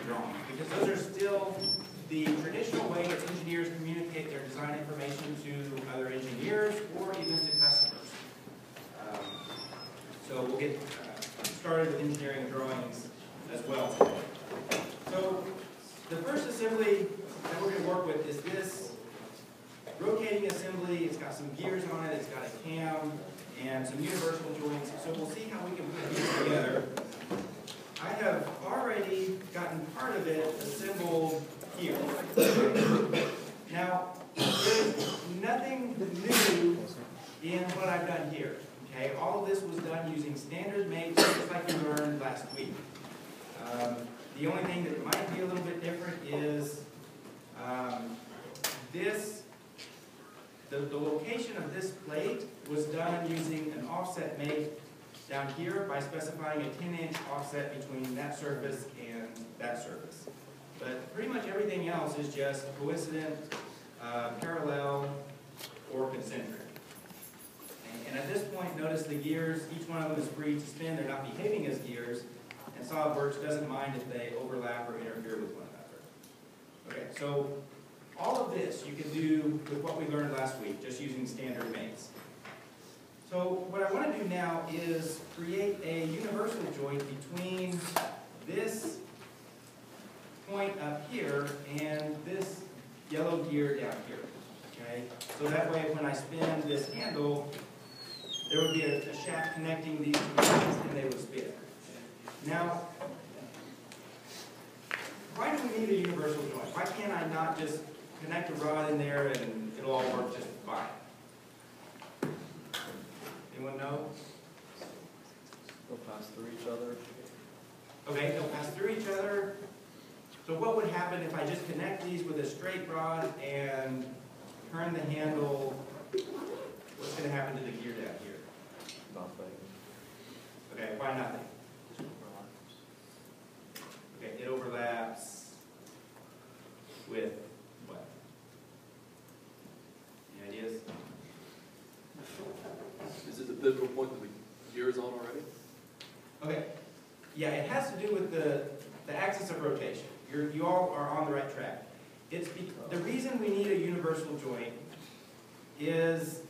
drawings, because those are still the traditional way that engineers communicate their design information to other engineers or even to customers. So we'll get started with engineering drawings as well today. So the first assembly that we're going to work with is this rotating assembly. It's got some gears on it, it's got a cam, and some universal joints. So we'll see how we can put these together. I have already gotten part of it assembled here. Now, there's nothing new in what I've done here. Okay, all of this was done using standard mates, just like we learned last week. The only thing that might be a little bit different is the location of this plate was done using an offset mate down here by specifying a 10-inch offset between that surface and that surface. But pretty much everything else is just coincident, parallel, or concentric. And at this point, notice the gears, each one of them is free to spin. They're not behaving as gears. And SolidWorks doesn't mind if they overlap or interfere with one another. Okay, so all of this you can do with what we learned last week, just using standard mates. So what I want to do now is create a universal joint between this point up here and this yellow gear down here. Okay, so that way when I spin this handle, there would be a shaft connecting these two points and they would spin. Now, why do we need a universal joint? Why can't I not just connect a rod in there and it'll all work just fine? Anyone know? They'll pass through each other. Okay, they'll pass through each other. So what would happen if I just connect these with a straight rod and turn the handle? What's going to happen to the gear down here? Nothing. Okay, why nothing? Okay, it overlaps with what? Any ideas? Is it the pivotal point that the gear is on already? Okay, yeah, it has to do with the axis of rotation. You all are on the right track. The reason we need a universal joint is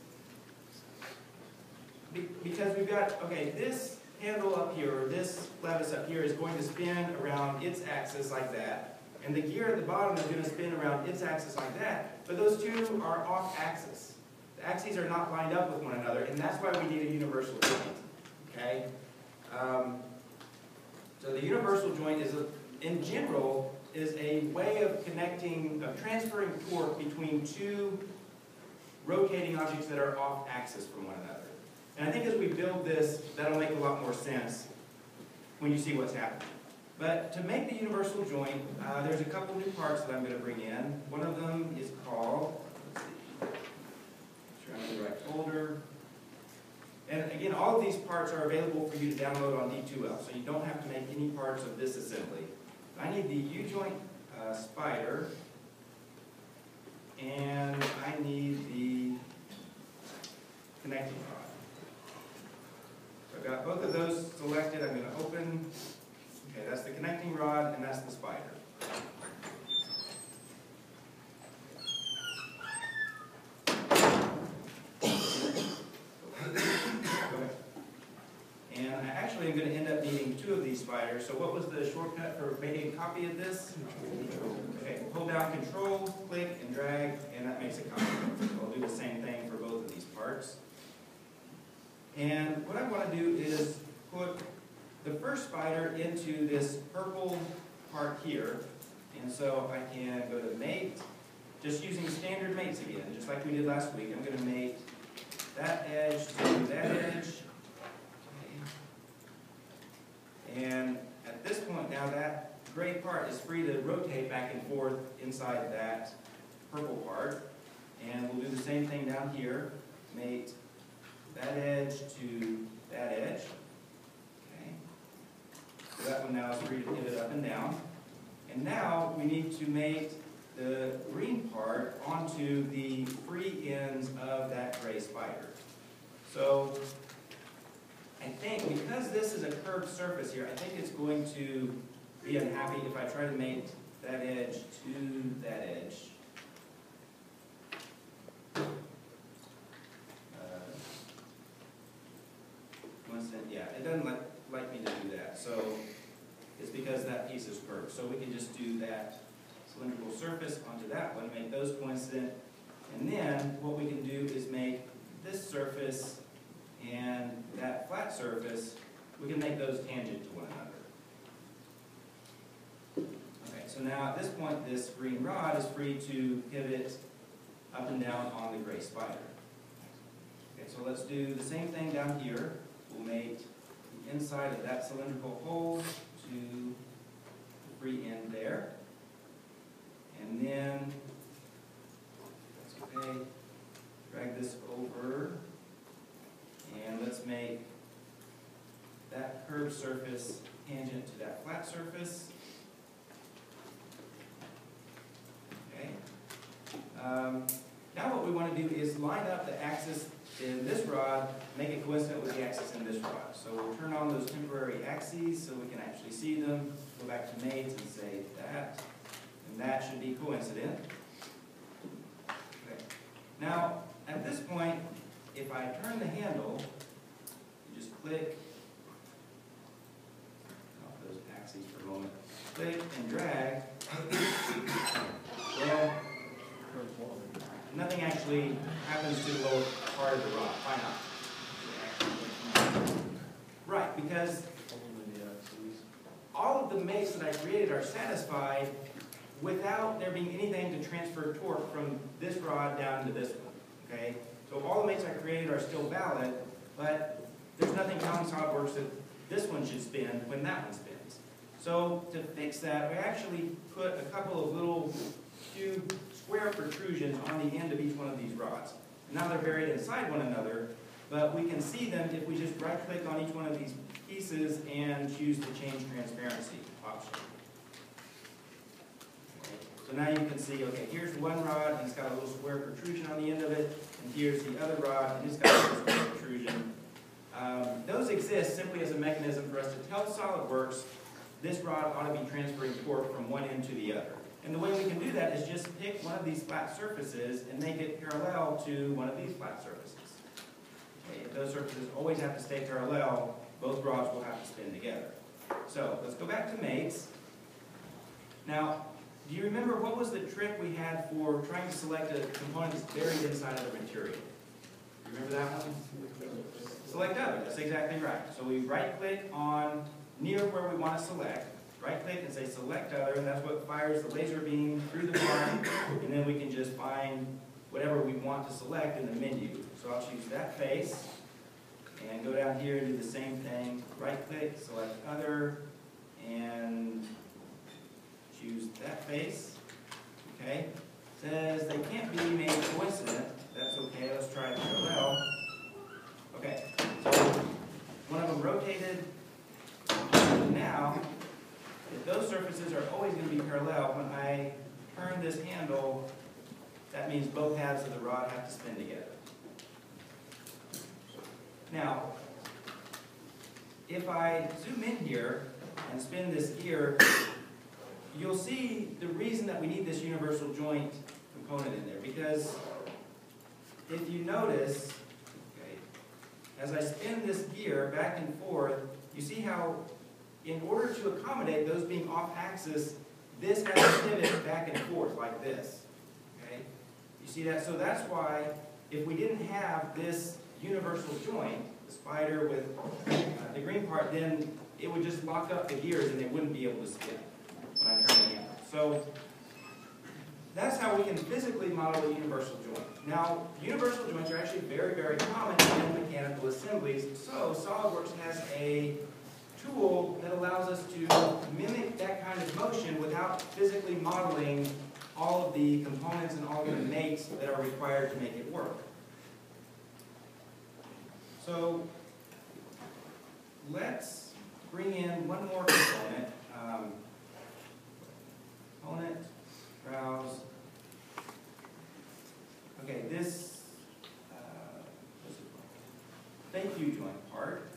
because we've got, okay, this handle up here, or this clevis up here is going to spin around its axis like that, and the gear at the bottom is going to spin around its axis like that, but those two are off axis. The axes are not lined up with one another, and that's why we need a universal joint, okay? So the universal joint is, in general, is a way of connecting, of transferring torque between two rotating objects that are off axis from one another. And I think as we build this, that'll make a lot more sense when you see what's happening. But to make the universal joint, there's a couple new parts that I'm going to bring in. One of them is called, let's see, make sure I'm in the right folder. And again, all of these parts are available for you to download on D2L, so you don't have to make any parts of this assembly. I need the U-joint spider, and I need the connecting rod. So I've got both of those selected. I'm going to open. Okay, that's the connecting rod, and that's the spider. And I actually am going to end up needing two of these spiders. So what was the shortcut for making a copy of this? Okay, hold down Control, click, and drag, and that makes a copy. So I'll do the same thing for both of these parts. And what I want to do is put the first spider into this purple part here. And so I can go to Mate, just using standard mates again, just like we did last week. I'm going to mate that edge to that edge. And at this point now, that gray part is free to rotate back and forth inside that purple part. And we'll do the same thing down here. Mate that edge to that edge. Okay. So that one now is free to pivot up and down. And now we need to mate the green part onto the free ends of that gray spider. So I think because this is a curved surface here, I think it's going to be unhappy if I try to make that edge to that edge. Yeah, it doesn't like me to do that. So it's because that piece is curved. So we can just do that cylindrical surface onto that one, make those coincident. And then what we can do is make this surface and that flat surface, we can make those tangent to one another. Okay, so now at this point, this green rod is free to pivot up and down on the gray spider. Okay, so let's do the same thing down here. We'll make the inside of that cylindrical hole to the free end there. And then, that's okay, drag this over, and let's make that curved surface tangent to that flat surface. Okay. Now what we want to do is line up the axis in this rod, make it coincident with the axis in this rod. So we'll turn on those temporary axes so we can actually see them. Go back to mates and say that, and that should be coincident. Okay. Now, at this point, if I turn the handle, you just click, off those axes for a moment, click and drag, well, nothing actually happens to the lower part of the rod. Why not? Right, because all of the mates that I created are satisfied without there being anything to transfer torque from this rod down to this one. Okay? So all the mates I created are still valid, but there's nothing telling SolidWorks that this one should spin when that one spins. So to fix that, we actually put a couple of little cube square protrusions on the end of each one of these rods. Now they're buried inside one another, but we can see them if we just right-click on each one of these pieces and choose the change transparency option. Okay. So now you can see, okay, here's one rod, and it's got a little square protrusion on the end of it, and here's the other rod, and it's got a little square protrusion. Those exist simply as a mechanism for us to tell SolidWorks this rod ought to be transferring torque from one end to the other. And the way we can do that is just pick one of these flat surfaces and make it parallel to one of these flat surfaces. Okay, if those surfaces always have to stay parallel, both rods will have to spin together. So let's go back to mates. Now, do you remember what was the trick we had for trying to select a component that's buried inside of the material? You remember that one? Select other, that's exactly right. So we right-click on near where we want to select. Right-click and say select other, and that's what fires the laser beam through the part, and then we can just find whatever we want to select in the menu. So I'll choose that face, and go down here and do the same thing. Right-click, select other, and choose that face. Okay? Says they can't be made coincident. That's okay, let's try parallel. Okay, so one of them rotated. Now, if those surfaces are always going to be parallel, when I turn this handle, that means both halves of the rod have to spin together. Now, if I zoom in here and spin this gear, you'll see the reason that we need this universal joint component in there. Because if you notice, okay, as I spin this gear back and forth, you see how in order to accommodate those being off axis, this has to pivot back and forth like this. Okay? You see that? So that's why if we didn't have this universal joint, the spider with the green part, then it would just lock up the gears and they wouldn't be able to spin when I turn the handle. So that's how we can physically model a universal joint. Now, universal joints are actually very, very common in mechanical assemblies. So SolidWorks has a tool that allows us to mimic that kind of motion without physically modeling all of the components and all of the mates that are required to make it work. So let's bring in one more component. Component, browse. Okay, this thank you joint part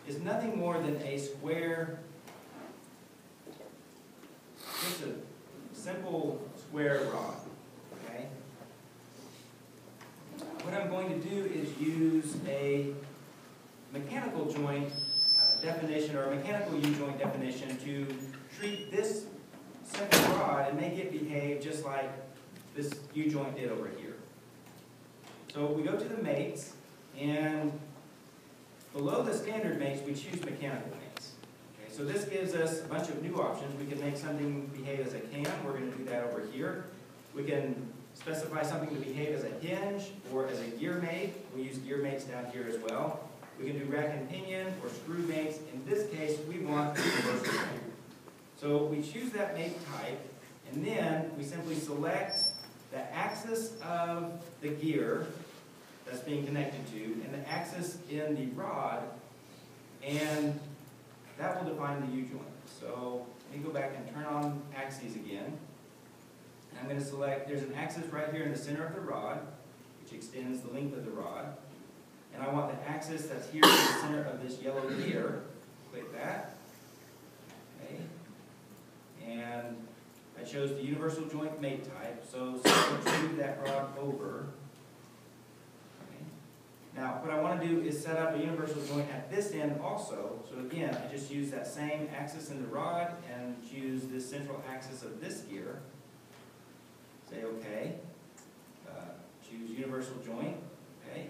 is nothing more than a square just a simple square rod, okay? What I'm going to do is use a mechanical joint definition, or a mechanical U-joint definition, to treat this simple rod and make it behave just like this U-joint did over here. So we go to the mates, and below the standard mates, we choose mechanical mates. Okay, so this gives us a bunch of new options. We can make something behave as a cam. We're going to do that over here. We can specify something to behave as a hinge or as a gear mate. We use gear mates down here as well. We can do rack and pinion or screw mates. In this case, we want universal mate. So we choose that mate type, and then we simply select the axis of the gear that's being connected to, and the axis in the rod, and that will define the U-joint. So let me go back and turn on axes again. And I'm going to select, there's an axis right here in the center of the rod, which extends the length of the rod. And I want the axis that's here in the center of this yellow gear. Click that. Okay. And I chose the universal joint mate type, so let's move that rod over. Okay. Now, what I want to do is set up a universal joint at this end also. So again, I just use that same axis in the rod and choose this central axis of this gear. Say OK. Choose universal joint. Okay.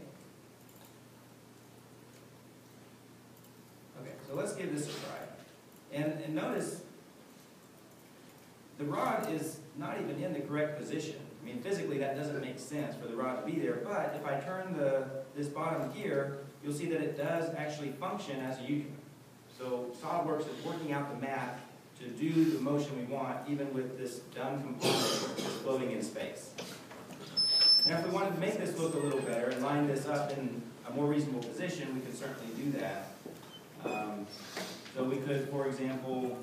Okay, so let's give this a try. And notice the rod is not even in the correct position. I mean, physically that doesn't make sense for the rod to be there, but if I turn this bottom gear, you'll see that it does actually function as a U-joint. So SolidWorks is working out the math to do the motion we want, even with this dumb component floating in space. Now, if we wanted to make this look a little better and line this up in a more reasonable position, we could certainly do that. So we could, for example,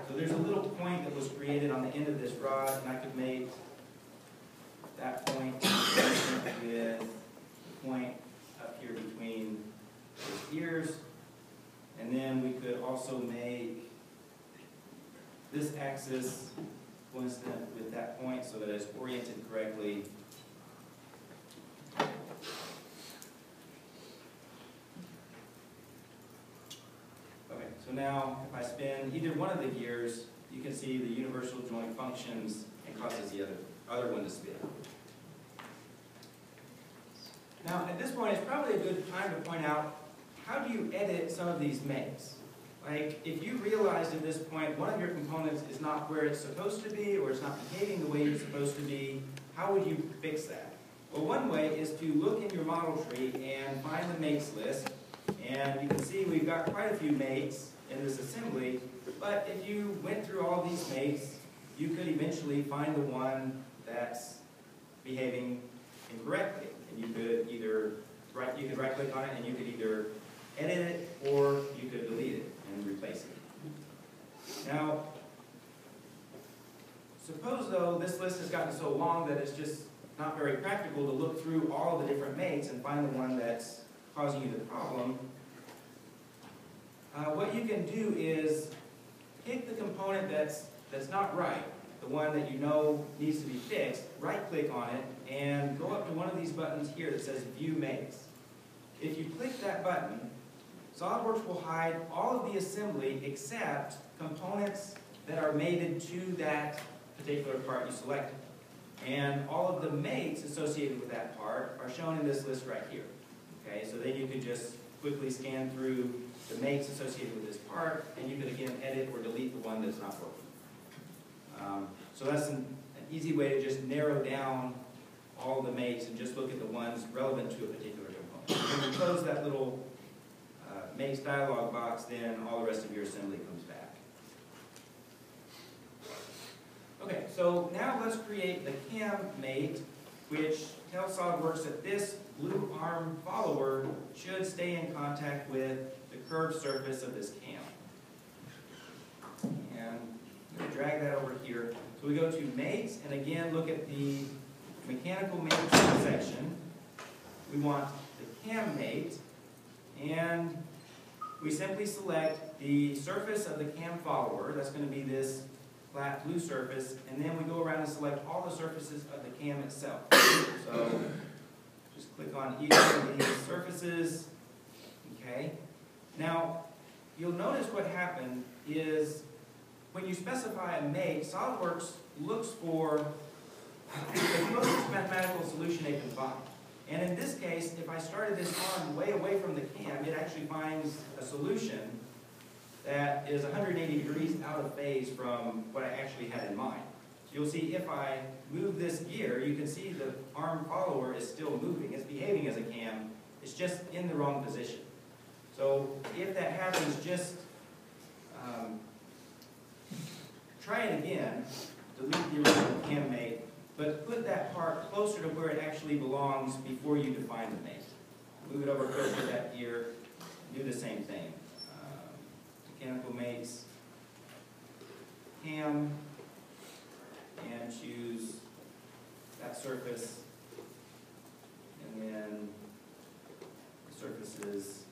so there's a little point that was created on the end of this rod, and I could make that point with the point up here between those gears. And then we could also make this axis coincident with that point so that it's oriented correctly. Okay, so now if I spin either one of the gears, you can see the universal joint functions and causes the other one to spin. Now, at this point, it's probably a good time to point out, how do you edit some of these mates? Like, if you realize at this point one of your components is not where it's supposed to be, or it's not behaving the way it's supposed to be, how would you fix that? Well, one way is to look in your model tree and find the mates list. And you can see we've got quite a few mates in this assembly, but if you went through all these mates, you could eventually find the one that's behaving incorrectly. And you could either right-click on it, and you could either edit it, or you could delete it and replace it. Now, suppose though this list has gotten so long that it's just not very practical to look through all the different mates and find the one that's causing you the problem. What you can do is pick the component that's not right, the one that you know needs to be fixed, right-click on it, and go up to one of these buttons here that says View Mates. If you click that button, SolidWorks will hide all of the assembly except components that are mated to that particular part you selected. And all of the mates associated with that part are shown in this list right here. Okay, so then you could just quickly scan through the mates associated with this part, and you could again edit or delete the one that's not working. So that's an easy way to just narrow down all the mates and just look at the ones relevant to a particular component. When you close that little mates dialog box, then all the rest of your assembly comes back. Okay, so now let's create the cam mate, which tells SolidWorks that this blue arm follower should stay in contact with the curved surface of this cam. And I'm going to drag that over here. So we go to mates, and again look at the mechanical mates section. We want the cam mate, and we simply select the surface of the cam follower. That's going to be this flat blue surface, and then we go around and select all the surfaces of the cam itself. So just click on each of these surfaces. Okay. Now, you'll notice what happened is when you specify a make, SOLIDWORKS looks for the closest mathematical solution it can find. And in this case, if I started this arm way away from the cam, it actually finds a solution that is 180 degrees out of phase from what I actually had in mind. You'll see if I move this gear, you can see the arm follower is still moving. It's behaving as a cam. It's just in the wrong position. So if that happens, just try it again. Delete the original cam make, but put that part closer to where it actually belongs before you define the make. Move it over closer to that gear. Do the same thing. Mechanical makes cam, and choose that surface, and then the surfaces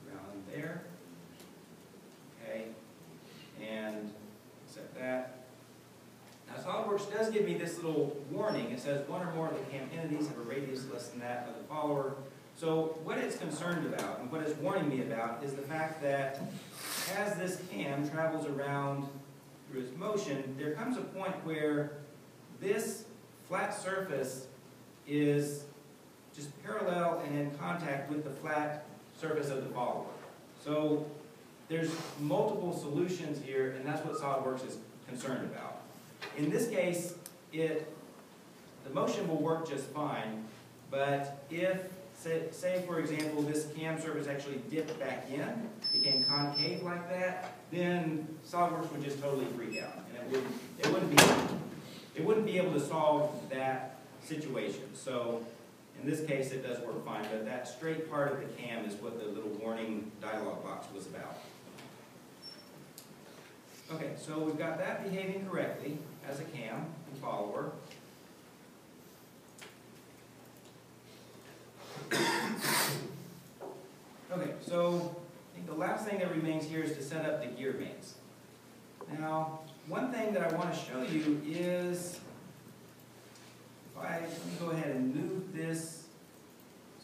around there. Okay, and set that. Now SOLIDWORKS does give me this little warning. It says one or more of the cam entities have a radius less than that of the follower. So what it's concerned about, and what it's warning me about, is the fact that as this cam travels around through its motion, there comes a point where this flat surface is just parallel and in contact with the flat surface of the follower. So there's multiple solutions here, and that's what SOLIDWORKS is concerned about. In this case, the motion will work just fine, but if, say for example, this cam surface actually dipped back in, became concave like that, then SOLIDWORKS would just totally freak out, and it wouldn't be able to solve that situation. So in this case, it does work fine, but that straight part of the cam is what the little warning dialog box was about. Okay, so we've got that behaving correctly as a cam and follower. Okay, so I think the last thing that remains here is to set up the gear mates. Now, one thing that I want to show you is, let me go ahead and move this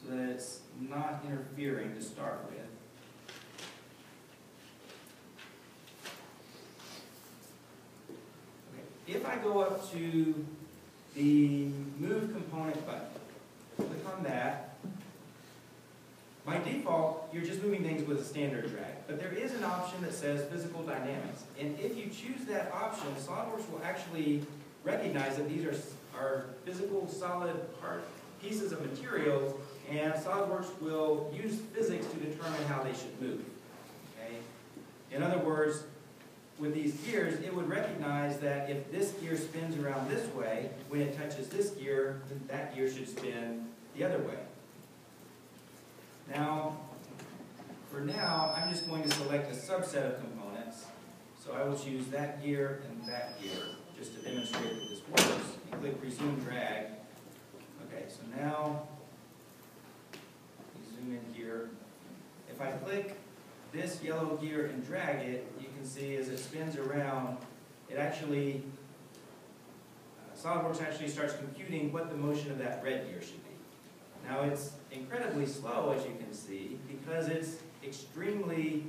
so that it's not interfering to start with. Okay, if I go up to the Move Component button, click on that. By default, you're just moving things with a standard drag, but there is an option that says Physical Dynamics, and if you choose that option, SOLIDWORKS will actually recognize that these are physical, solid pieces of material, and SOLIDWORKS will use physics to determine how they should move. Okay? In other words, with these gears, it would recognize that if this gear spins around this way, when it touches this gear, then that gear should spin the other way. Now, for now, I'm just going to select a subset of components. So I will choose that gear and that gear, just to demonstrate that this works. And click Resume Drag. Okay, so now, zoom in here. If I click this yellow gear and drag it, you can see as it spins around, it actually, SOLIDWORKS actually starts computing what the motion of that red gear should be. Now it's incredibly slow, as you can see, because it's extremely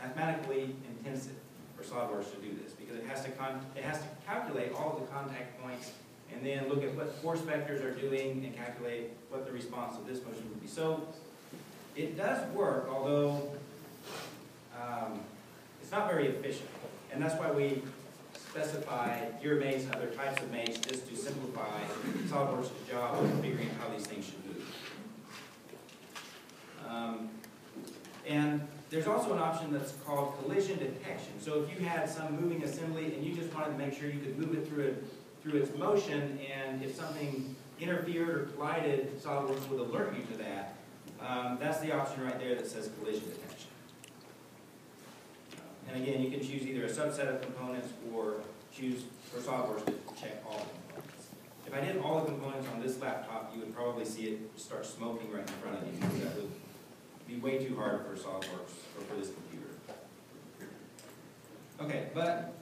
mathematically intensive for SOLIDWORKS to do this, because it has to calculate all of the contact points and then look at what force vectors are doing and calculate what the response of this motion would be. So it does work, although it's not very efficient, and that's why we specify gear mates and other types of mates just to simplify SOLIDWORKS' job of figuring out how these things should move. And there's also an option that's called collision detection. So if you had some moving assembly and you just wanted to make sure you could move it through its motion, and if something interfered or collided, SOLIDWORKS would alert you to that. That's the option right there that says collision detection. And again, you can choose either a subset of components or choose for SOLIDWORKS to check all the components. If I did all the components on this laptop, you would probably see it start smoking right in front of you. That would be way too hard for SolidWorks or for this computer. Okay, but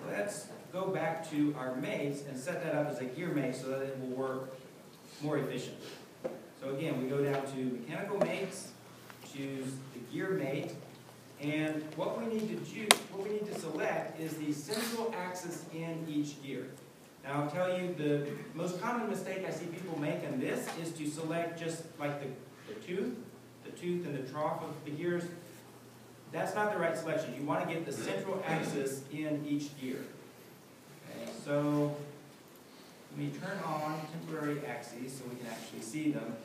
let's go back to our mates and set that up as a gear mate so that it will work more efficiently. So again, we go down to mechanical mates, choose the gear mate, and what we need to select is the central axis in each gear. Now I'll tell you the most common mistake I see people make in this is to select just like the tooth and the trough of the gears. That's not the right selection. You want to get the central axis in each gear. Okay, so let me turn on temporary axes so we can actually see them.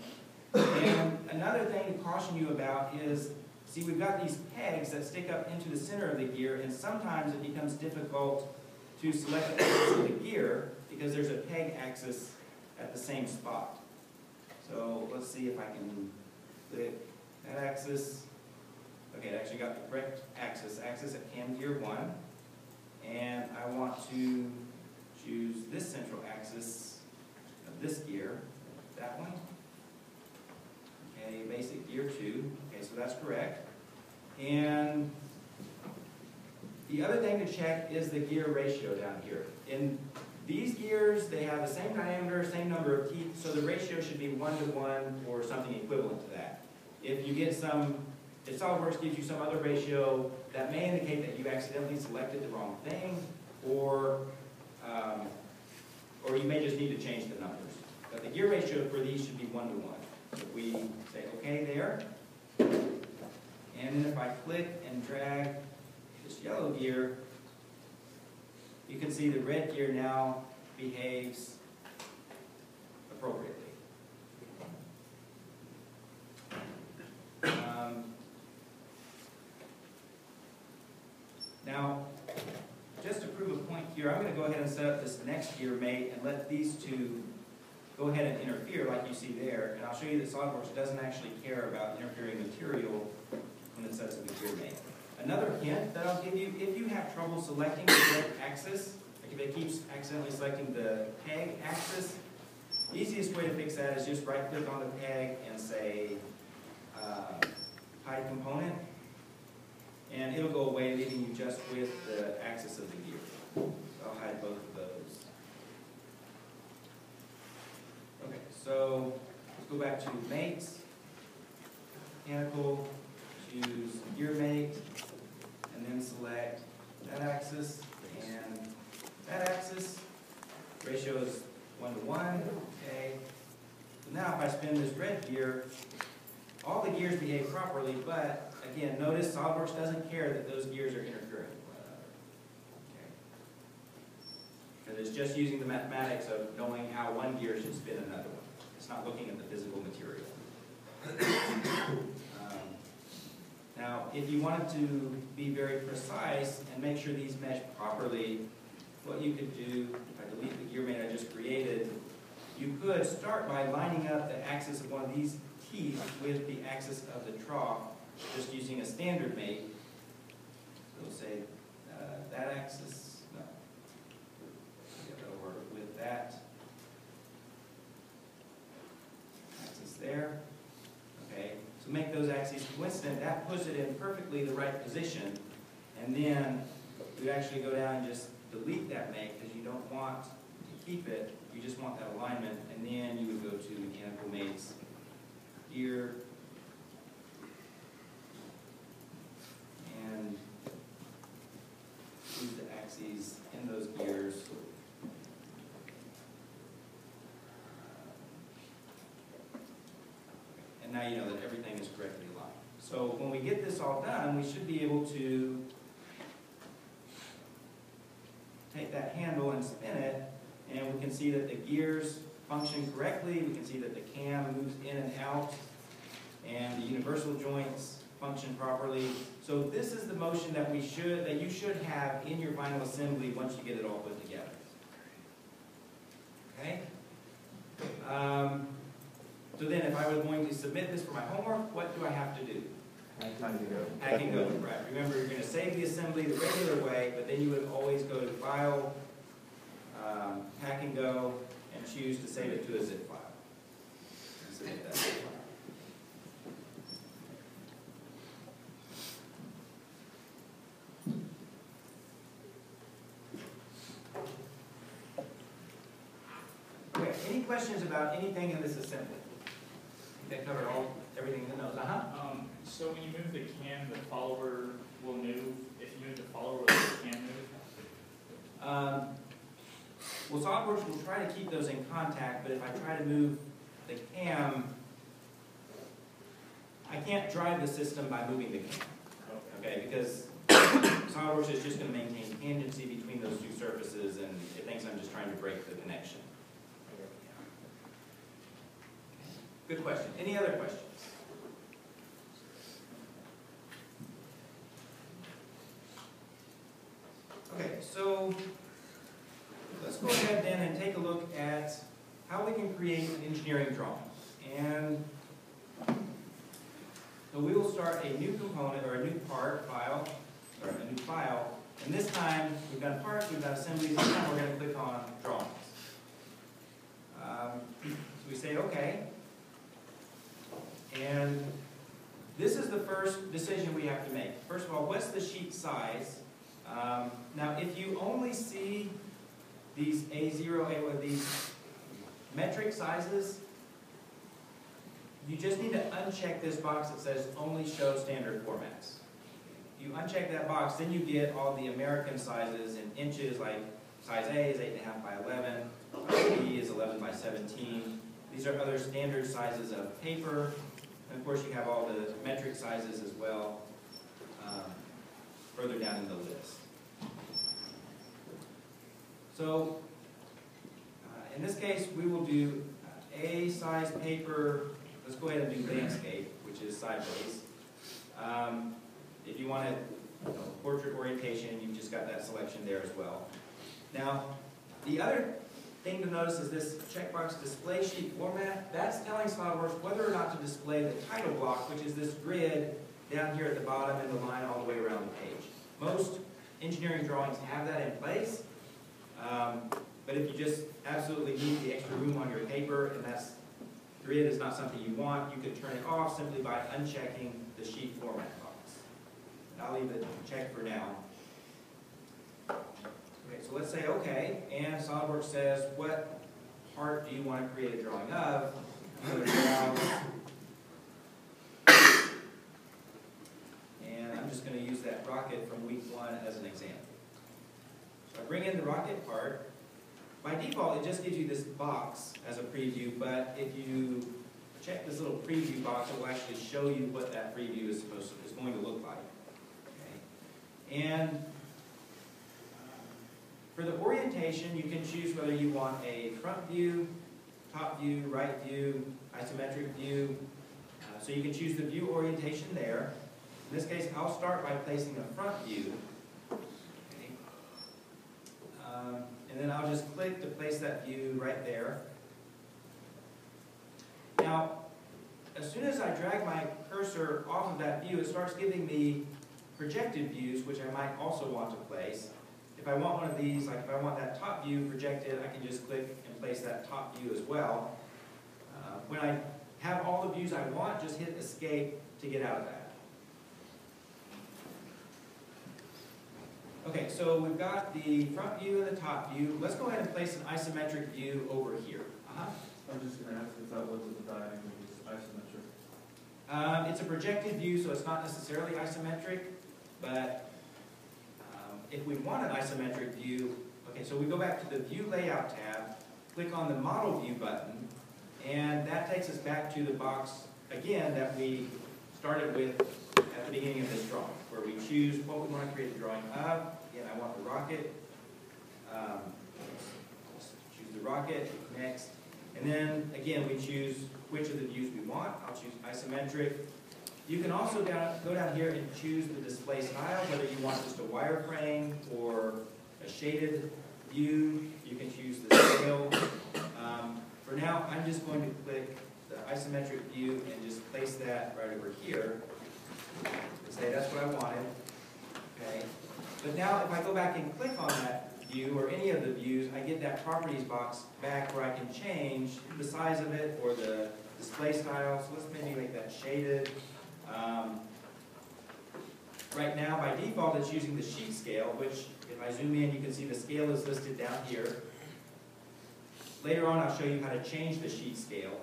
And another thing to caution you about is, see, we've got these pegs that stick up into the center of the gear, and sometimes it becomes difficult to select the axis of the gear because there's a peg axis at the same spot. So let's see if I can click that axis. Okay, it actually got the correct axis at cam gear 1. And I want to choose this central axis of this gear, that one. Okay, basic gear 2. Okay, so that's correct. And the other thing to check is the gear ratio down here. In these gears, they have the same diameter, same number of teeth, so the ratio should be 1-to-1 or something equivalent to that. If you get if SolidWorks gives you some other ratio, that may indicate that you accidentally selected the wrong thing, or you may just need to change the numbers. But the gear ratio for these should be 1-to-1. So we say OK there, and then if I click and drag this yellow gear, you can see the red gear now behaves appropriately. Now, just to prove a point here, I'm going to go ahead and set up this next gear mate and let these two go ahead and interfere like you see there. And I'll show you that SolidWorks doesn't actually care about interfering material when it sets up a gear mate. Another hint that I'll give you, if you have trouble selecting the correct axis, like if it keeps accidentally selecting the peg axis, the easiest way to fix that is just right click on the peg and say hide component, and it'll go away, leaving you just with the axis of the gear. So I'll hide both of those. Okay, so let's go back to mates, mechanical, choose gear mate, and then select that axis and that axis. Ratio is 1-to-1. Okay. So now if I spin this red gear, all the gears behave properly, but again, notice SolidWorks doesn't care that those gears are interfering with one another. Okay. Because it's just using the mathematics of knowing how one gear should spin another one. It's not looking at the physical material. Now, if you wanted to be very precise and make sure these mesh properly, what you could do, if I delete the gear mate I just created, you could start by lining up the axis of one of these teeth with the axis of the trough, just using a standard mate. So we'll say that axis, no, get over with that axis there. Okay, so make those axes coincident. That puts it in perfectly the right position, and then you actually go down and just delete that mate because you don't want to keep it. You just want that alignment, and then you would go to mechanical mates, gear, and use the axes in those gears. And now you know that everything is correctly aligned. So when we get this all done, we should be able to take that handle and spin it, and we can see that the gears function correctly. We can see that the cam moves in and out, and the universal joints function properly. So this is the motion that you should have in your final assembly once you get it all put together. Okay? So then if I was going to submit this for my homework, what do I have to do? Hack and go, right. Remember, you're going to save the assembly the regular way, but then you would always go to File, Hack and Go, and choose to save it to a zip file. And submit that zip file. questions about anything in this assembly? That covered everything in the notes. So when you move the cam, the follower will move. If you move the follower, will the cam move? Well, SolidWorks will try to keep those in contact, but if I try to move the cam, I can't drive the system by moving the cam. Okay, because SolidWorks is just going to maintain tangency between those two surfaces, and it thinks I'm just trying to break the connection. Good question. Any other questions? Okay, so let's go ahead then and take a look at how we can create an engineering drawing. And so we will start a new component or a new part file, or a new file. And this time we've done parts, we've done assemblies. This time we're going to click on drawings. So we say OK. And this is the first decision we have to make. First of all, what's the sheet size? Now, if you only see these A0, A1, these metric sizes, you just need to uncheck this box that says only show standard formats. If you uncheck that box, then you get all the American sizes in inches, like size A is 8.5 by 11, size B is 11 by 17. These are other standard sizes of paper. And of course, you have all the metric sizes as well, further down in the list. So, in this case, we will do A size paper. Let's go ahead and do landscape, which is sideways. If you want a portrait orientation, you've just got that selection there as well. Now, the other thing to notice is this checkbox display sheet format. That's telling SolidWorks whether or not to display the title block, which is this grid down here at the bottom and the line all the way around the page. Most engineering drawings have that in place, but if you just absolutely need the extra room on your paper and that's grid is not something you want, you could turn it off simply by unchecking the sheet format box. And I'll leave it checked for now. Okay, so let's say OK, and SolidWorks says, what part do you want to create a drawing of? I'm going to browse, and I'm just going to use that rocket from week 1 as an example. So I bring in the rocket part. By default, it just gives you this box as a preview, but if you check this little preview box, it will actually show you what that preview is going to look like. Okay. And for the orientation, you can choose whether you want a front view, top view, right view, isometric view. So you can choose the view orientation there. In this case, I'll start by placing a front view. Okay. And then I'll just click to place that view right there. Now, as soon as I drag my cursor off of that view, it starts giving me projected views, which I might also want to place. If I want one of these, like if I want that top view projected, I can just click and place that top view as well. When I have all the views I want, just hit escape to get out of that. Okay, so we've got the front view and the top view. Let's go ahead and place an isometric view over here. I'm just going to ask if that was at the diagonal, it's isometric. It's a projected view, so it's not necessarily isometric, but if we want an isometric view, okay, so we go back to the View Layout tab, click on the Model View button, and that takes us back to the box, again, that we started with at the beginning of this drawing, where we choose what we want to create a drawing of. Again, I want the rocket. Choose the rocket, next. And then, again, we choose which of the views we want. I'll choose isometric. You can also go down here and choose the display style, whether you want just a wireframe or a shaded view. You can choose the scale. For now, I'm just going to click the isometric view and just place that right over here. And say that's what I wanted. Okay. But now, if I go back and click on that view or any of the views, I get that properties box back where I can change the size of it or the display style. So let's maybe make that shaded. Right now, by default, it's using the sheet scale, which if I zoom in, you can see the scale is listed down here. Later on, I'll show you how to change the sheet scale.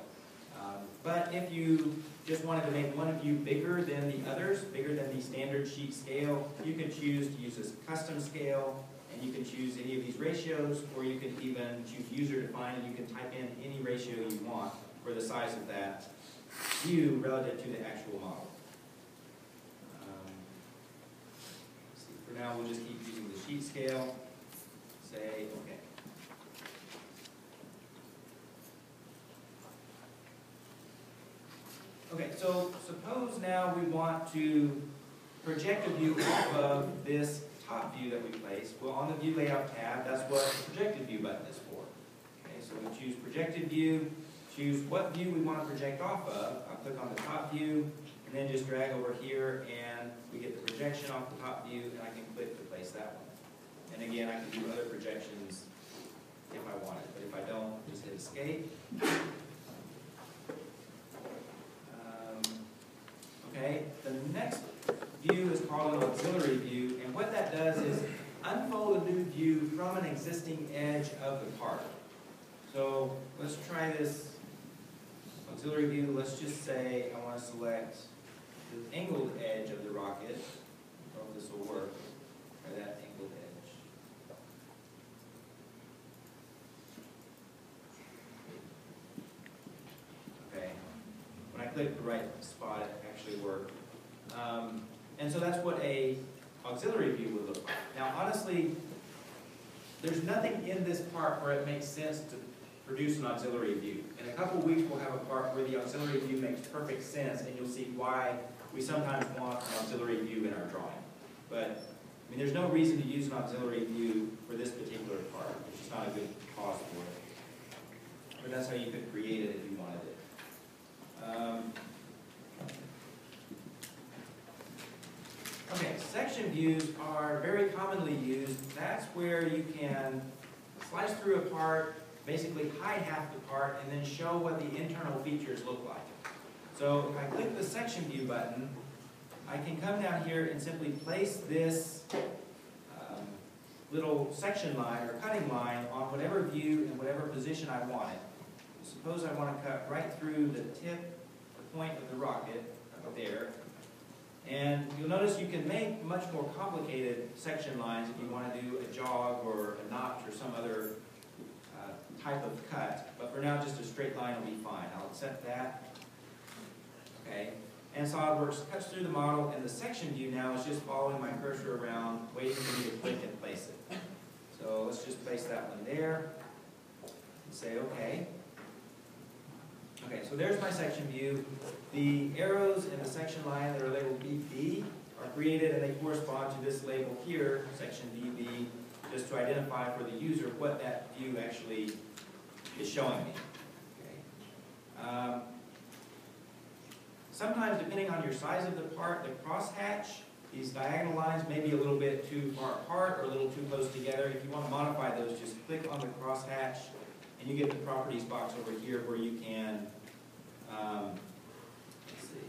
But if you just wanted to make one view bigger than the others, bigger than the standard sheet scale, you can choose to use this custom scale, and you can choose any of these ratios, or you can even choose user defined, and you can type in any ratio you want for the size of that view relative to the actual model. Let's see, for now, we'll just keep using the sheet scale. Say OK. Okay, so suppose now we want to project a view off of this top view that we placed. Well, on the View Layout tab, that's what the Projected View button is for. Okay, so we choose Projected View, choose what view we want to project off of. I'll click on the top view, and then just drag over here, and we get the projection off the top view, and I can click to place that one. And again, I can do other projections if I wanted, but if I don't, just hit Escape. Okay, the next view is called an auxiliary view, and what that does is unfold a new view from an existing edge of the part. So let's try this auxiliary view. Let's just say I want to select the angled edge of the rocket. I don't know if this will work. Try that angled edge. Okay, when I click the right spot, it actually worked. And so that's what a auxiliary view would look like. Now, honestly, there's nothing in this part where it makes sense to produce an auxiliary view. In a couple weeks, we'll have a part where the auxiliary view makes perfect sense, and you'll see why we sometimes want an auxiliary view in our drawing. But, I mean, there's no reason to use an auxiliary view for this particular part. It's just not a good cause for it. But that's how you could create it if you wanted it. Okay, section views are very commonly used. That's where you can slice through a part, basically hide half the part, and then show what the internal features look like. So if I click the section view button, I can come down here and simply place this little section line or cutting line on whatever view and whatever position I want it. Suppose I want to cut right through the tip, the point of the rocket, up there. And you'll notice you can make much more complicated section lines if you want to do a jog or a notch or some other type of cut. But for now, just a straight line will be fine. I'll accept that. Okay. And SolidWorks cuts through the model, and the section view now is just following my cursor around, waiting for me to click and place it. So let's just place that one there and say OK. Okay, so there's my section view. The arrows in the section line that are labeled BB are created, and they correspond to this label here, section BB, just to identify for the user what that view actually is showing me. Okay. Sometimes, depending on your size of the part, the crosshatch, these diagonal lines may be a little bit too far apart or a little too close together. If you want to modify those, just click on the crosshatch, and you get the properties box over here where you can, let's see,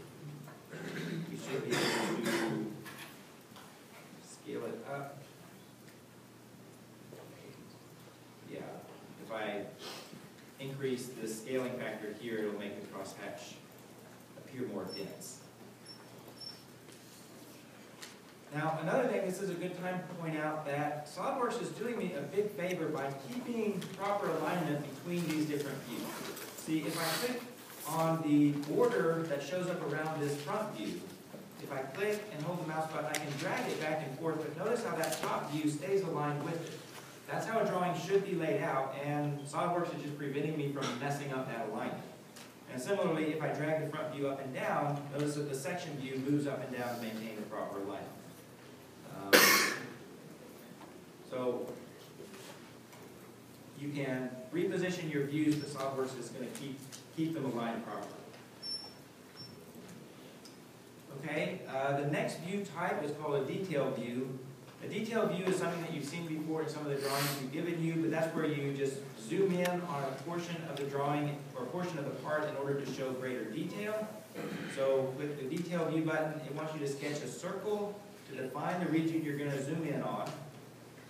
you should be able to scale it up. Yeah, if I increase the scaling factor here, it'll make the crosshatch appear more dense. Now, another thing, this is a good time to point out that SolidWorks is doing me a big favor by keeping proper alignment between these different views. See, if I click on the border that shows up around this front view, if I click and hold the mouse button, I can drag it back and forth, but notice how that top view stays aligned with it. That's how a drawing should be laid out, and SolidWorks is just preventing me from messing up that alignment. And similarly, if I drag the front view up and down, notice that the section view moves up and down to maintain the proper alignment. So you can reposition your views, but SolidWorks is going to keep them aligned properly. Okay, the next view type is called a detail view. A detail view is something that you've seen before in some of the drawings we've given you, but that's where you just zoom in on a portion of the drawing or a portion of the part in order to show greater detail. So with the detail view button, it wants you to sketch a circle to define the region you're going to zoom in on.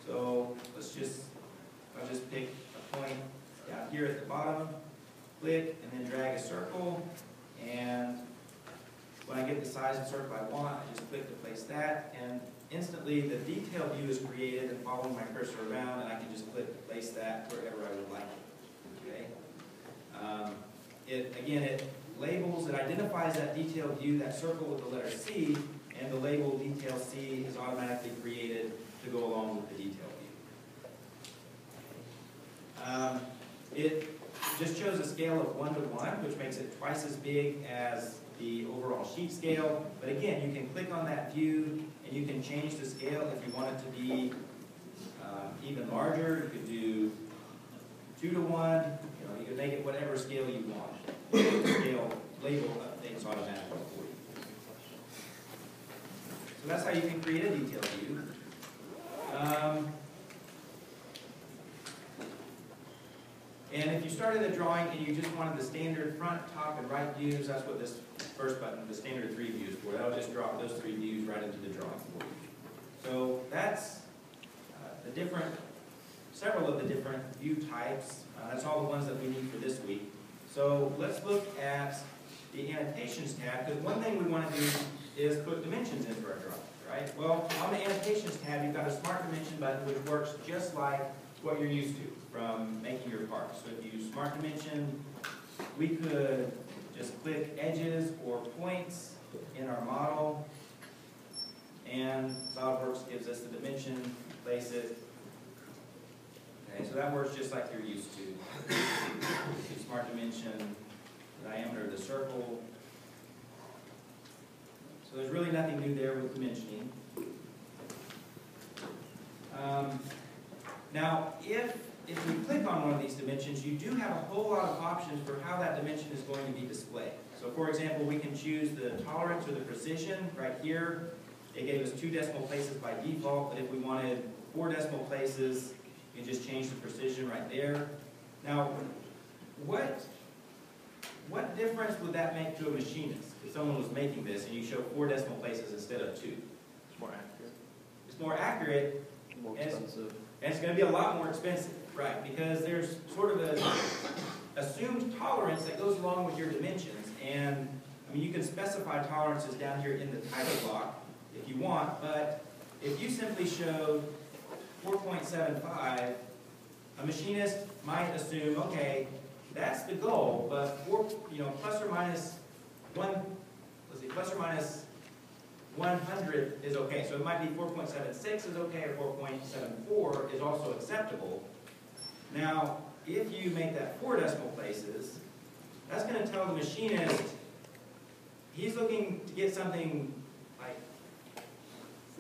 So I'll just pick a point down here at the bottom, click, and then drag a circle, and when I get the size of circle I want, I just click to place that, and instantly the detail view is created, and following my cursor around, and I can just click to place that wherever I would like it. Okay? It labels, it identifies that detail view, that circle with the letter C, and the label detail C is automatically created to go along with the detail view. It just shows a scale of 1 to 1, which makes it twice as big as the overall sheet scale. But again, you can click on that view and you can change the scale if you want it to be even larger. You could do 2 to 1. You can make it whatever scale you want. The scale label updates automatically for you. So that's how you can create a detail view. And if you started a drawing and you just wanted the standard front, top, and right views, that's what this first button, the standard 3 views for. That'll just drop those 3 views right into the drawing for you. So that's several of the different view types. That's all the ones that we need for this week. So let's look at the annotations tab, because one thing we want to do is put dimensions into our drawing, right? Well, on the annotations tab, you've got a smart dimension button which works just like what you're used to from making your parts. So if you smart dimension, we could just click edges or points in our model, and SolidWorks gives us the dimension, place it. Okay, so that works just like you're used to. Smart dimension, the diameter of the circle. So there's really nothing new there with dimensioning. Now, if we click on one of these dimensions, you do have a whole lot of options for how that dimension is going to be displayed. So for example, we can choose the tolerance or the precision right here. It gave us 2 decimal places by default, but if we wanted 4 decimal places, you can just change the precision right there. Now, what difference would that make to a machinist if someone was making this and you show 4 decimal places instead of 2? It's more accurate. It's more accurate. More expensive. And it's going to be a lot more expensive, right? Because there's sort of an assumed tolerance that goes along with your dimensions. And, I mean, you can specify tolerances down here in the title block if you want, but if you simply showed 4.75, a machinist might assume, okay, that's the goal, but plus or minus 100 is okay. So it might be 4.76 is okay, or 4.74 is also acceptable. Now, if you make that 4 decimal places, that's going to tell the machinist he's looking to get something like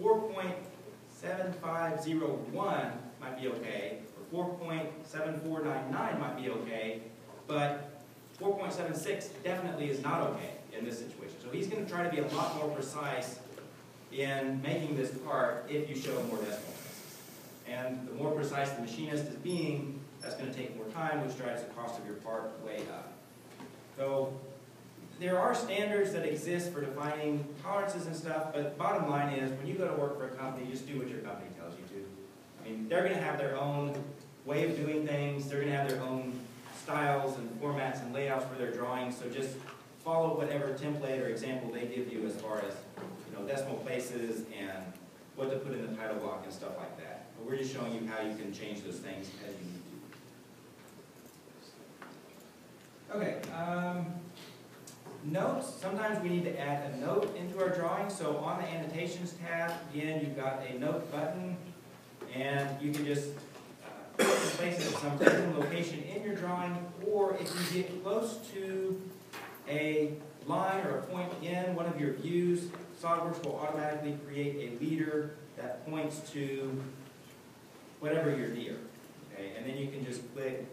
4.7501 might be okay, or 4.7499 might be okay, but 4.76 definitely is not okay in this situation. So he's going to try to be a lot more precise in making this part if you show more decimal places. And the more precise the machinist is being, that's going to take more time, which drives the cost of your part way up. So there are standards that exist for defining tolerances and stuff, but bottom line is, when you go to work for a company, just do what your company tells you to. I mean, they're going to have their own way of doing things. They're going to have their own styles and formats and layouts for their drawings, so just follow whatever template or example they give you as far as decimal places and what to put in the title block and stuff like that. But we're just showing you how you can change those things as you need to. Okay, notes. Sometimes we need to add a note into our drawing. So on the annotations tab, again, you've got a note button, and you can just place it at some random location in your drawing, or if you get close to a line or a point in one of your views, SolidWorks will automatically create a leader that points to whatever you're near. Okay, and then you can just click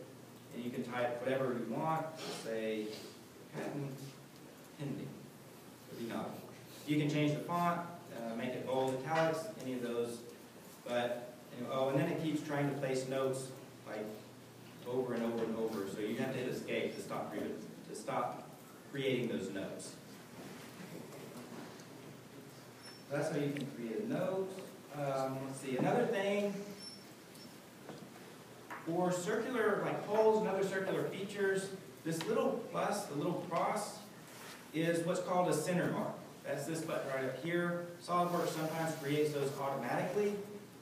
and you can type whatever you want. Say patent pending. You can change the font, make it bold, italics, any of those. But and then it keeps trying to place notes like over and over and over. So you have to hit escape to stop creating those notes. That's how you can create a note. Let's see, another thing For circular, like holes and other circular features, this little plus, the little cross, is what's called a center mark. That's this button right up here. SolidWorks sometimes creates those automatically.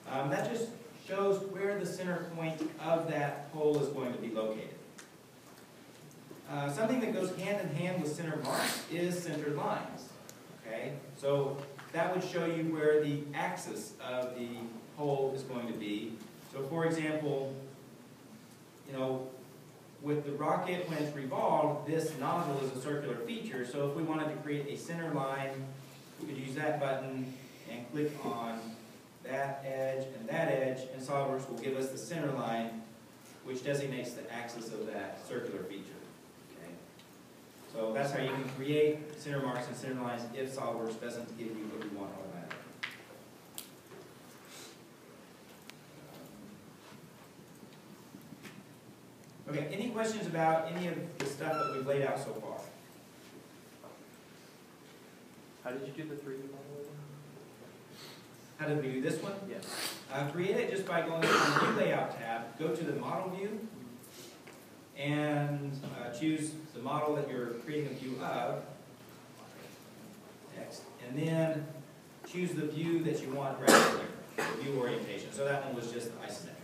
That just shows where the center point of that hole is going to be located. Something that goes hand in hand with center marks is centered lines. Okay, so that would show you where the axis of the hole is going to be. So for example, you know, with the rocket, when it's revolved, this nozzle is a circular feature. So if we wanted to create a center line, we could use that button and click on that edge, and SolidWorks will give us the center line, which designates the axis of that circular feature. Okay? So that's how you can create center marks and center lines if SolidWorks doesn't give you what you want automatically. Okay, any questions about any of the stuff that we've laid out so far? How did you do the 3D model? How did we do this one? Yes. Create it just by going to the New Layout tab, go to the Model View, and choose the model that you're creating a view of. Next. And then choose the view that you want right here, the view orientation. So that one was just isometric.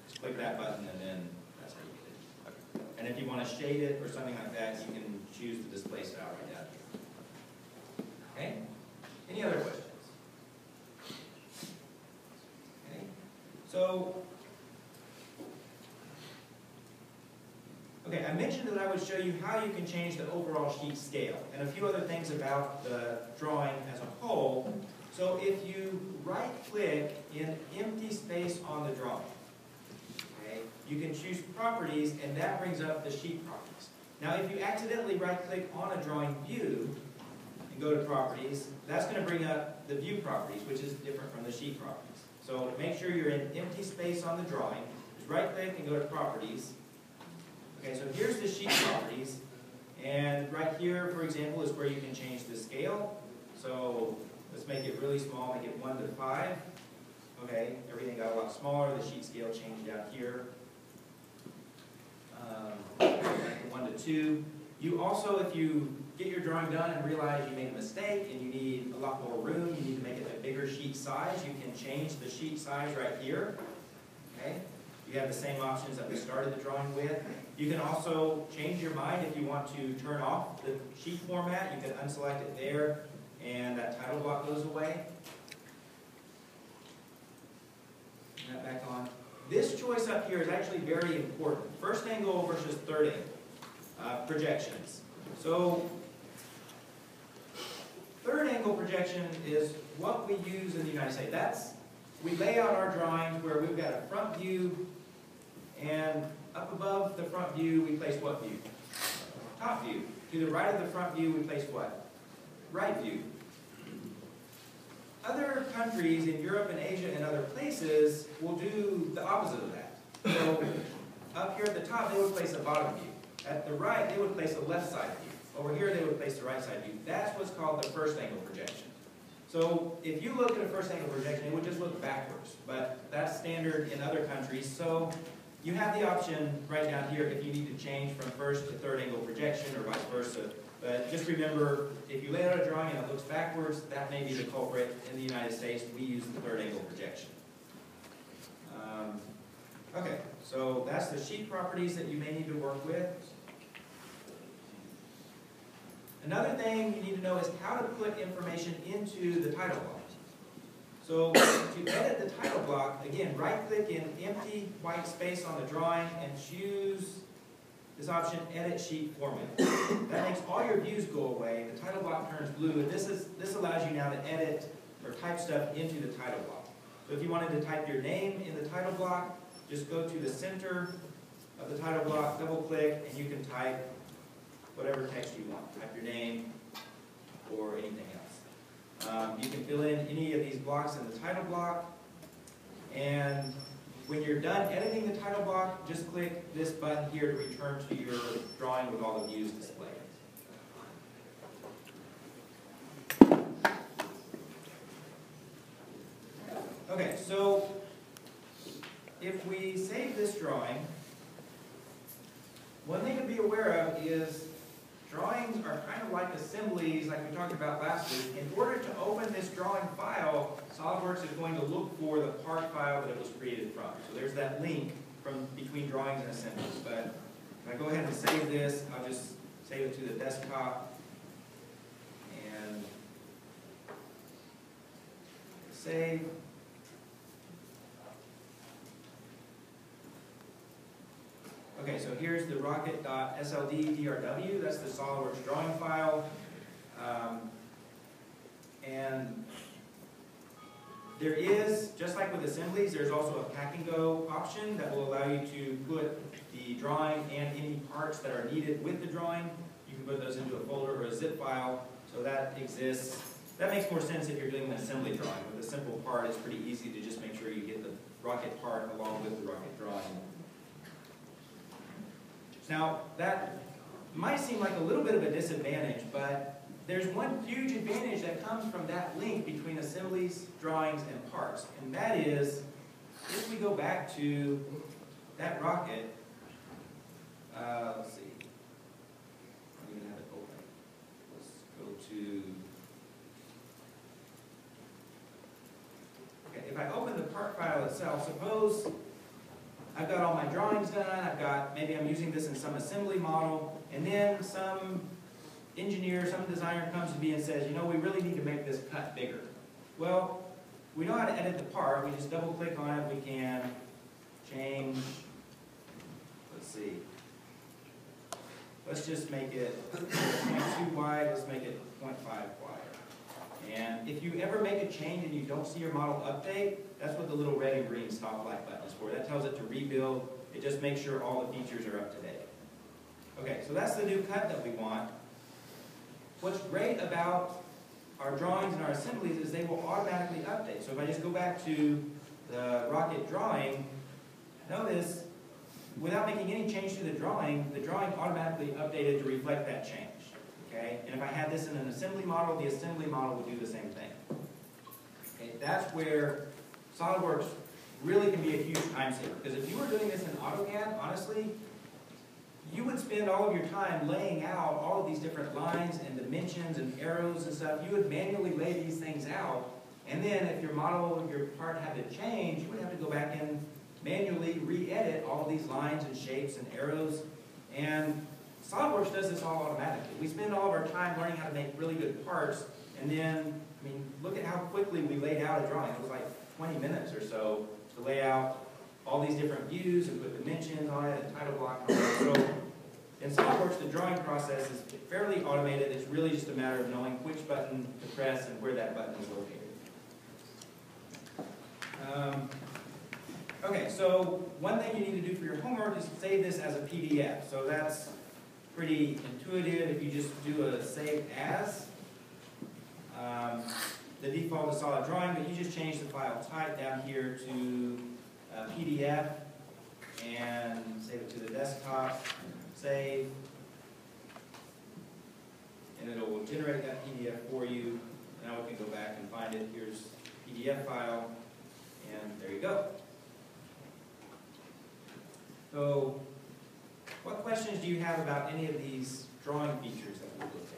Just click that button and then that's how you get it. And if you want to shade it or something like that, you can choose the display style right down here. Okay? Any other questions? Okay. So, okay, I mentioned that I would show you how you can change the overall sheet scale and a few other things about the drawing as a whole. So if you right-click in empty space on the drawing, okay, you can choose properties and that brings up the sheet properties. Now if you accidentally right-click on a drawing view and go to properties, that's going to bring up the view properties, which is different from the sheet properties. So make sure you're in empty space on the drawing, just right-click and go to properties. Okay, so here's the sheet properties, and right here, for example, is where you can change the scale. So let's make it really small, make it 1 to 5. Okay, everything got a lot smaller, the sheet scale changed out here. 1 to 2. You also, if you get your drawing done and realize you made a mistake and you need a lot more room, you need to make it a bigger sheet size, you can change the sheet size right here. Okay, you have the same options that we started the drawing with. You can also change your mind if you want to turn off the sheet format. You can unselect it there, and that title block goes away. Turn that back on. This choice up here is actually very important. First angle versus third angle projections. So, third angle projection is what we use in the United States. We lay out our drawings where we've got a front view, and up above the front view, we place what view? Top view. To the right of the front view, we place what? Right view. Other countries in Europe and Asia and other places will do the opposite of that. So up here at the top, they would place a bottom view. At the right, they would place a left side view. Over here, they would place the right side view. That's what's called the first angle projection. So if you look at a first angle projection, it would just look backwards. But that's standard in other countries. So you have the option right down here if you need to change from first to third angle projection or vice versa. But just remember, if you lay out a drawing and it looks backwards, that may be the culprit. In the United States, we use the third angle projection. Okay, so that's the sheet properties that you may need to work with. Another thing you need to know is how to put information into the title block. So to edit the title block, again, right-click in empty white space on the drawing and choose this option, Edit Sheet Format. That makes all your views go away. The title block turns blue, and this allows you now to edit or type stuff into the title block. So if you wanted to type your name in the title block, just go to the center of the title block, double-click, and you can type whatever text you want. Type your name or anything else. You can fill in any of these blocks in the title block, and when you're done editing the title block, just click this button here to return to your drawing with all the views displayed. Okay, so if we save this drawing, one thing to be aware of is drawings are kind of like assemblies, like we talked about last week. In order to open this drawing file, SOLIDWORKS is going to look for the part file that it was created from. So there's that link from between drawings and assemblies. But if I go ahead and save this, I'll just save it to the desktop and save. Okay, so here's the rocket.sld.drw. That's the SOLIDWORKS drawing file. And there is, just like with assemblies, there's also a pack and go option that will allow you to put the drawing and any parts that are needed with the drawing. You can put those into a folder or a zip file. So that exists. That makes more sense if you're doing an assembly drawing. With a simple part, it's pretty easy to just make sure you get the rocket part along with the rocket drawing. Now, that might seem like a little bit of a disadvantage, but there's one huge advantage that comes from that link between assemblies, drawings, and parts. And that is, if we go back to that rocket, let's see, I don't even have it open. Let's go to, okay, if I open the part file itself, suppose I've got all my drawings done, maybe I'm using this in some assembly model, and then some engineer, some designer comes to me and says, you know, we really need to make this cut bigger. Well, we know how to edit the part. We just double click on it. We can change, let's see, let's just make it 0.2 wide, let's make it 0.5 wide. And if you ever make a change and you don't see your model update, that's what the little red and green stoplight button is for. That tells it to rebuild. It just makes sure all the features are up to date. Okay, so that's the new cut that we want. What's great about our drawings and our assemblies is they will automatically update. So if I just go back to the rocket drawing, notice without making any change to the drawing automatically updated to reflect that change. Okay? And if I had this in an assembly model, the assembly model would do the same thing. Okay? That's where SOLIDWORKS really can be a huge time saver. Because if you were doing this in AutoCAD, honestly, you would spend all of your time laying out all of these different lines and dimensions and arrows and stuff. You would manually lay these things out. And then if your model, your part had to change, you would have to go back and manually re-edit all of these lines and shapes and arrows. And SOLIDWORKS does this all automatically. We spend all of our time learning how to make really good parts, and then, I mean, look at how quickly we laid out a drawing. It was like 20 minutes or so to lay out all these different views and put dimensions on it and title block on it. So in SOLIDWORKS, the drawing process is fairly automated. It's really just a matter of knowing which button to press and where that button is located. Okay, so one thing you need to do for your homework is save this as a PDF. So that's pretty intuitive if you just do a save as. The default is solid drawing, but you just change the file type down here to PDF and save it to the desktop, save, and it will generate that PDF for you. Now we can go back and find it. Here's PDF file, and there you go. So, what questions do you have about any of these drawing features that we looked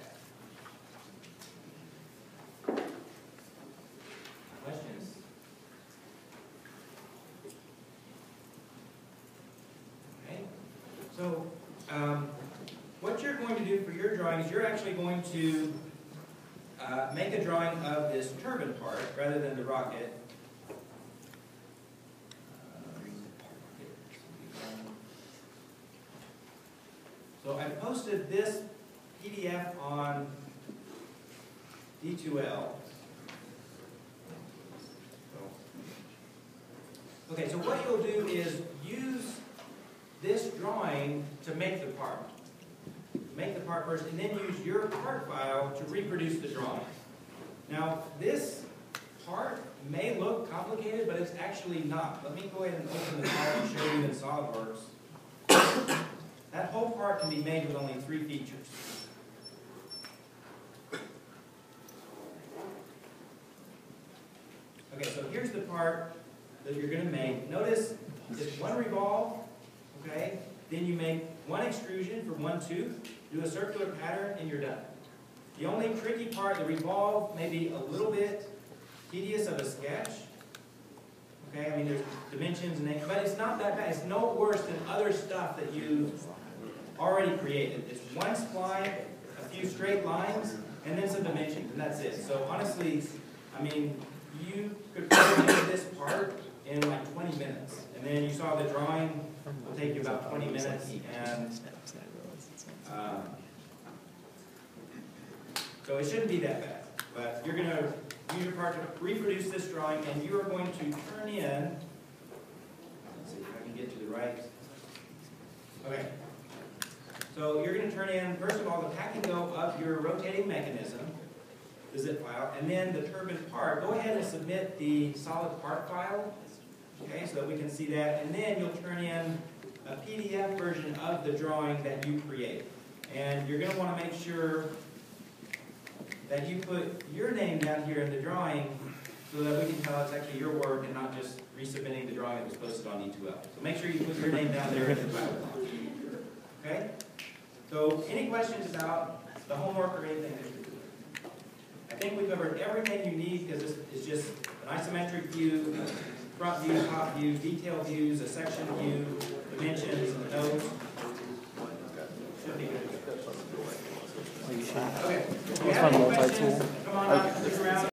at? Questions? Okay. So, what you're going to do for your drawing is you're actually going to make a drawing of this turbine part rather than the rocket. So I posted this PDF on D2L. Okay, so what you'll do is use this drawing to make the part. Make the part first, and then use your part file to reproduce the drawing. Now, this part may look complicated, but it's actually not. Let me go ahead and open the file and show you in SOLIDWORKS. That whole part can be made with only 3 features. Okay, so here's the part that you're going to make. Notice Just one revolve, okay? Then you make one extrusion for one tooth, do a circular pattern, and you're done. The only tricky part, the revolve may be a little bit tedious of a sketch. Okay, I mean, there's dimensions and things, but it's not that bad. It's no worse than other stuff that you've already created. It's one spline, a few straight lines, and then some dimensions, and that's it. So honestly, I mean, you could probably do this part in like 20 minutes. And then you saw the drawing will take you about 20 minutes, and so it shouldn't be that bad. But you're going to use your part to reproduce this drawing, and you are going to turn in, let's see if I can get to the right. Okay. So you're going to turn in, first of all, the pack and go of your rotating mechanism, the zip file, and then the turbine part. Go ahead and submit the solid part file, okay, so that we can see that. And then you'll turn in a PDF version of the drawing that you create. And you're going to want to make sure that you put your name down here in the drawing so that we can tell it's actually your work and not just resubmitting the drawing that was posted on E2L. So make sure you put your name down there in the file. Okay? So any questions about the homework or anything that you're doing? I think we covered everything you need because this is just an isometric view, front view, top view, detail views, a section view, dimensions, and notes. Should be good. Okay. If you have any questions, come on up, stick around.